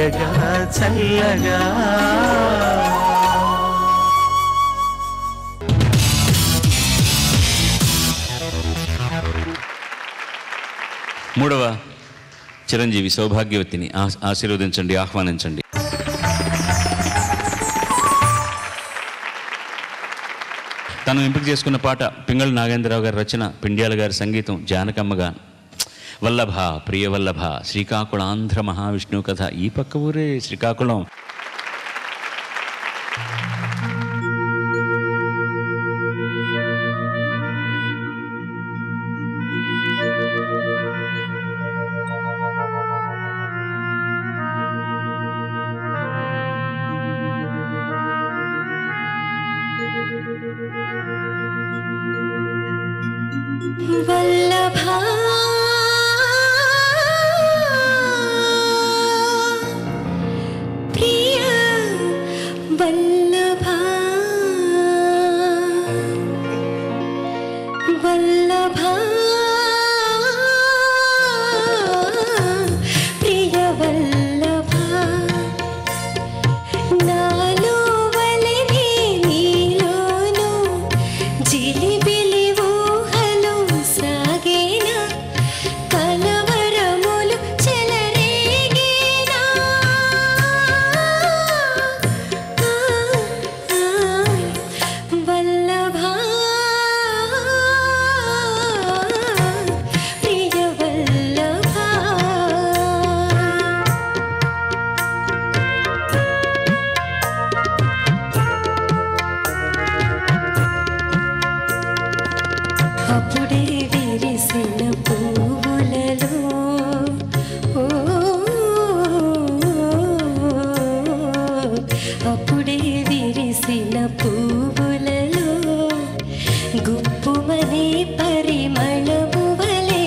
చల్లగా చల్లగా. మూడవ చిరంజీవి సౌభాగ్యవతిని ఆశీర్వదించండి, ఆహ్వానించండి. తను ఎంపిక చేసుకున్న పాట పింగళి నాగేంద్రరావు గారి రచన, పిండ్యాల గారి సంగీతం, జానకమ్మగా వల్లభ ప్రియవల్లభ శ్రీకాకుళాంధ్ర మహావిష్ణువు కథ. ఈ పక్క ఊరే శ్రీకాకుళం. వల్లభా ప్రియ వల్లభా వల్లభా ప్రియ వల్లభా నాలో వలనే నీలోను జిలిబిలి ఊహలు సాగేనా కలవరములు చెలరేగేనా వల్లభా ప్రియ వల్లభా. అప్పుడే విరిసిన పువ్వులలో అప్పుడే విరిసిన పువ్వులలో గుప్పుమనే పరిమళము వలే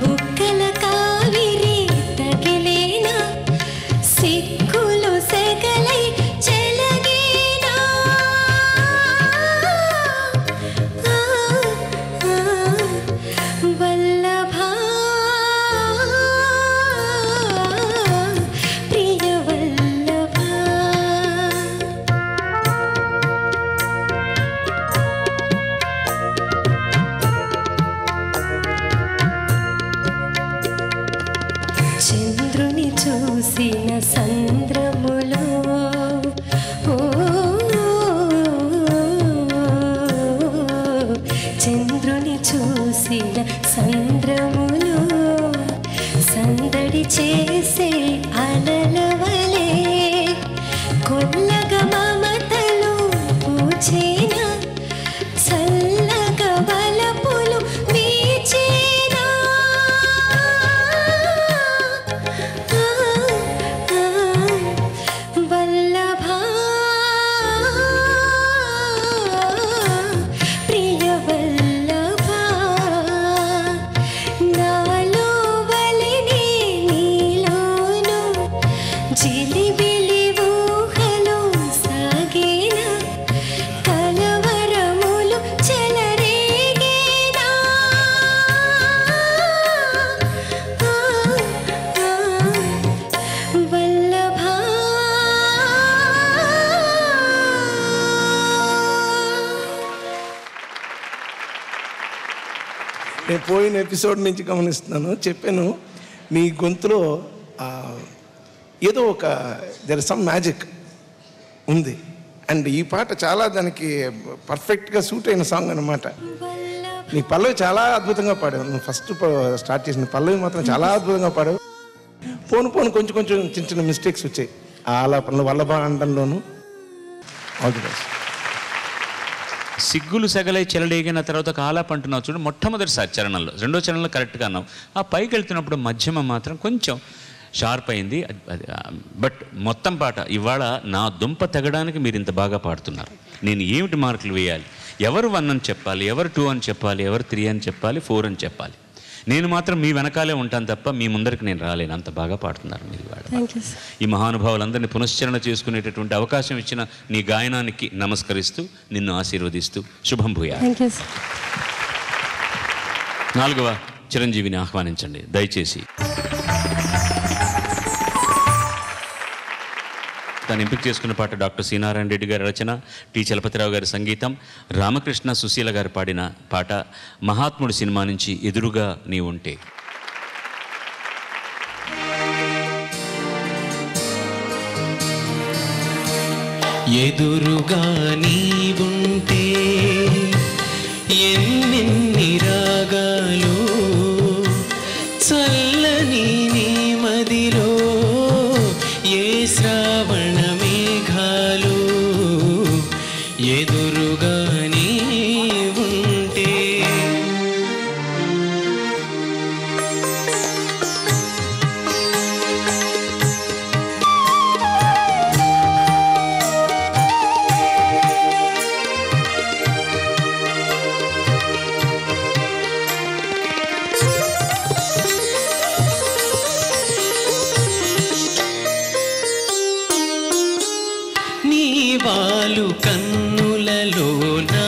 బుక్కల కావిరి తగిలేనా సిక్కులు సెగలై చెలగేనా వల్లభా ప్రియ వల్లభా. చంద్రుని చూసిన సంద్రములో చంద్రుని చూసిన సంద్రములో సందడి చేసే అలలవలే కొల్లగా మమతలు పూచేనా చల్లగా వలపులు వీచేనా వల్లభా ప్రియ వల్లభా నాలో వలనే నీలోను జిలిబిలి ఊహలు సాగేనా కలవరములు చెలరేగేనా వల్లభా. నేను పోయిన ఎపిసోడ్ నుంచి గమనిస్తున్నాను, చెప్పాను మీ గొంతులో ఏదో ఒక దెర్ ఇస్ సమ్ మ్యాజిక్ ఉంది. అండ్ ఈ పాట చాలా దానికి పర్ఫెక్ట్గా సూట్ అయిన సాంగ్ అనమాట. నీ పల్లవి చాలా అద్భుతంగా పాడావు. నువ్వు ఫస్ట్ స్టార్ట్ చేసిన పల్లవి మాత్రం చాలా అద్భుతంగా పాడావు. పోను కొంచెం చిన్న చిన్న మిస్టేక్స్ వచ్చాయి ఆలాపనలో, వల్లభ అనడంలోను. All the best. సిగ్గులు సెగలై చెలడేగిన తర్వాత కాలాప్ అంటున్నావు చూడు, మొట్టమొదటిసారి చరణంలో. రెండో చరణంలో కరెక్ట్గా అన్నావు. ఆ పైకి వెళ్తున్నప్పుడు మధ్యమ మాత్రం కొంచెం షార్ప్ అయింది. బట్ మొత్తం పాట ఇవాళ నా దుంప తెగడానికి మీరు ఇంత బాగా పాడుతున్నారు. నేను ఏమిటి మార్కులు వేయాలి? ఎవరు 1 అని చెప్పాలి, ఎవరు 2 అని చెప్పాలి, ఎవరు 3 అని చెప్పాలి, 4 అని చెప్పాలి. నేను మాత్రం మీ వెనకాలే ఉంటాను తప్ప మీ ముందరికి నేను రాలేను. అంత బాగా పాడుతున్నారు మీరు ఇవాళ. ఈ మహానుభావులందరినీ పునశ్చరణ చేసుకునేటటువంటి అవకాశం ఇచ్చిన నీ గాయనానికి నమస్కరిస్తూ నిన్ను ఆశీర్వదిస్తూ శుభం భూయా. 4వ చిరంజీవిని ఆహ్వానించండి దయచేసి. తను ఎంపిక చేసుకున్న పాట డాక్టర్ సి నారాయణ రెడ్డి గారి రచన, టి చలపతిరావు గారి సంగీతం, రామకృష్ణ సుశీల గారు పాడిన పాట మహాత్ముడు సినిమా నుంచి ఎదురుగా నీ ఉంటే. ఎదురుగా నీవుంటే ఎన్నెన్ని రాగాలు, చల్లని నీ మదిలో ఏ శ్రావణ మేఘాలు. ఎదురుగా నీవుంటే నీవాలు కన్నులలోనా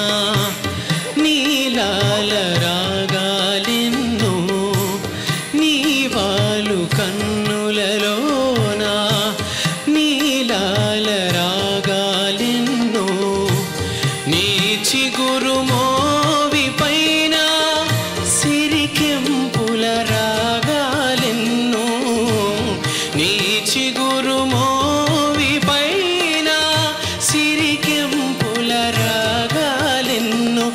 నీలాల రాగాలెన్నో, నీవాలు కన్నులలోనా నీలాల రాగాలెన్నో. నీ చిగురు మోవి పైన సిరికెంపుల రాగాలెన్నో, నీ చిగురు మోవి పైన సిరికెంపుల రాగాలెన్నో.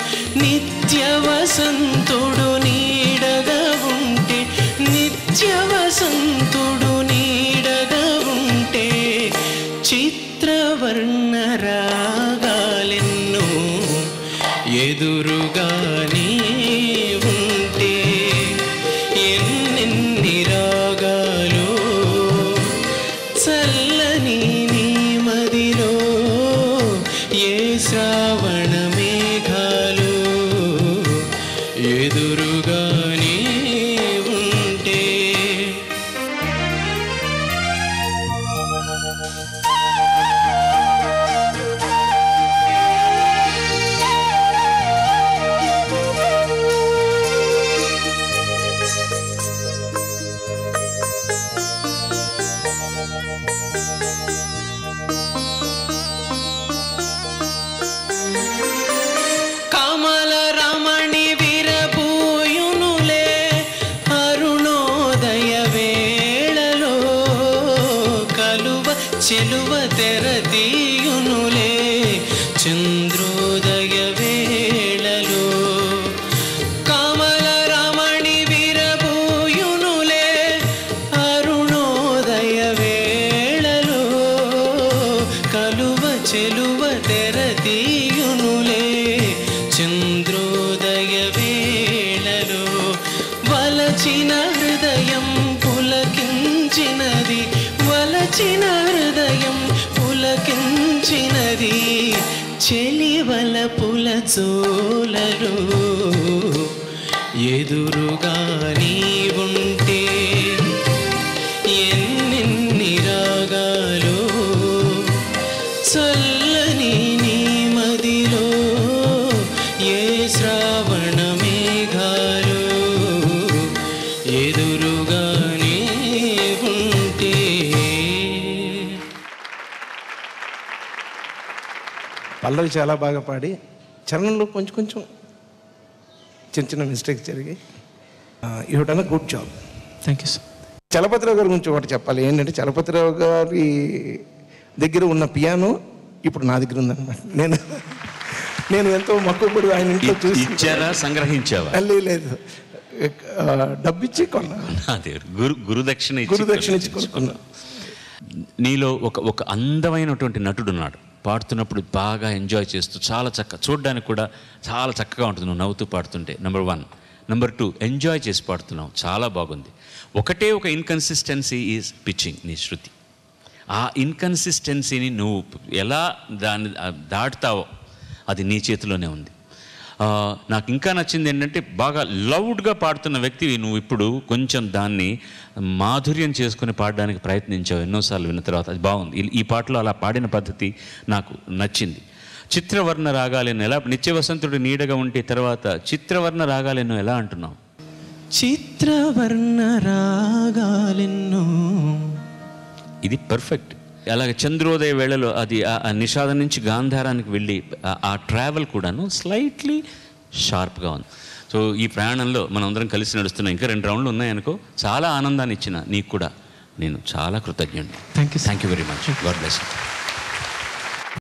నిత్య వసంతుడు నీడగా ఉంటే, నిత్య వసంతుడు నీడగా ఉంటే చిత్రవర్ణ రాగాలెన్నో. ఎదురుగా నీ ఉంటే ఎన్నెన్ని రాగాలు, చల్లని నీ మదిలో ఏ శ్రావణ మేఘాలు. ఎదురుగా నీ ఉంటే కమల రమణి విరబూయునులే అరుణోదయ వేళలో, కలువ చెలువ తెరతీయునులే చంద్రోదయ వేళలో. కమల రమణి విరబూయునులే అరుణోదయ వేళలో, కలువ చెలువ తెరతీయునులే చంద్రోదయ వేళలో. వలచిన హృదయం పులకించినది, వలచిన హృదయం పులకించినది చెలివల పుల చోలలో. ఎదురుగా నీవుంటే ఎన్నెన్ని రాగాలు, చల్లని నీ మదిలో ఏ శ్రావణ మేఘాలు. ఎదురుగా నీ ఉంటే. పల్లవి చాలా బాగా పాడి, చరణంలో కొంచెం కొంచెం చిన్న చిన్న మిస్టేక్స్ జరిగాయి. You have done a good job. Thank you sir. Chalapathirao గారి గురించి ఒకటి చెప్పాలి. ఏంటంటే చలపతిరావు గారి దగ్గర ఉన్న పియానో ఇప్పుడు నా దగ్గర ఉందన్నమాట. నేను ఎంతో మక్కువపడి ఆయన ఇంట్లో చూసి ఇచ్చారా, సంగ్రహించావా? లేదు, డబ్బిచ్చి కొన్నా, గురుదక్షిణ ఇచ్చి కొనుక్కున్నా. నీలో ఒక అందమైనటువంటి నటుడు ఉన్నాడు. పాడుతున్నప్పుడు బాగా ఎంజాయ్ చేస్తూ చాలా చూడడానికి కూడా చాలా చక్కగా ఉంటుంది నువ్వు నవ్వుతూ పాడుతుంటే. నెంబర్ 1. నెంబర్ 2, ఎంజాయ్ చేసి పాడుతున్నావు, చాలా బాగుంది. ఒకటే ఒక ఇన్కన్సిస్టెన్సీ ఈజ్ పిచ్చింగ్, నీ శృతి. ఆ ఇన్కన్సిస్టెన్సీని నువ్వు ఎలా దాన్ని దాటుతావో అది నీ చేతిలోనే ఉంది. నాకు ఇంకా నచ్చింది ఏంటంటే బాగా లౌడ్గా పాడుతున్న వ్యక్తివి నువ్వు ఇప్పుడు కొంచెం దాన్ని మాధుర్యం చేసుకుని పాడడానికి ప్రయత్నించావు ఎన్నోసార్లు విన్న తర్వాత. అది బాగుంది. ఈ పాటలో అలా పాడిన పద్ధతి నాకు నచ్చింది. చిత్రవర్ణ రాగాలను ఎలా, నిత్యవసంతుడు నీడగా ఉంటే తర్వాత చిత్రవర్ణ రాగాలను ఎలా అంటున్నావు? చిత్రవర్ణ రాగాలెన్నో. ఇది పర్ఫెక్ట్. అలాగే చంద్రోదయ వేళలో అది ఆ నిషాదం నుంచి గాంధారానికి వెళ్ళి ఆ ట్రావెల్ కూడాను స్లైట్లీ షార్ప్గా ఉంది. సో ఈ ప్రయాణంలో మనం అందరం కలిసి నడుస్తున్నాం. ఇంకా 2 రౌండ్లు ఉన్నాయనుకో. చాలా ఆనందాన్ని ఇచ్చిన నీకు కూడా నేను చాలా కృతజ్ఞుడిని. Thank you very much. God bless you.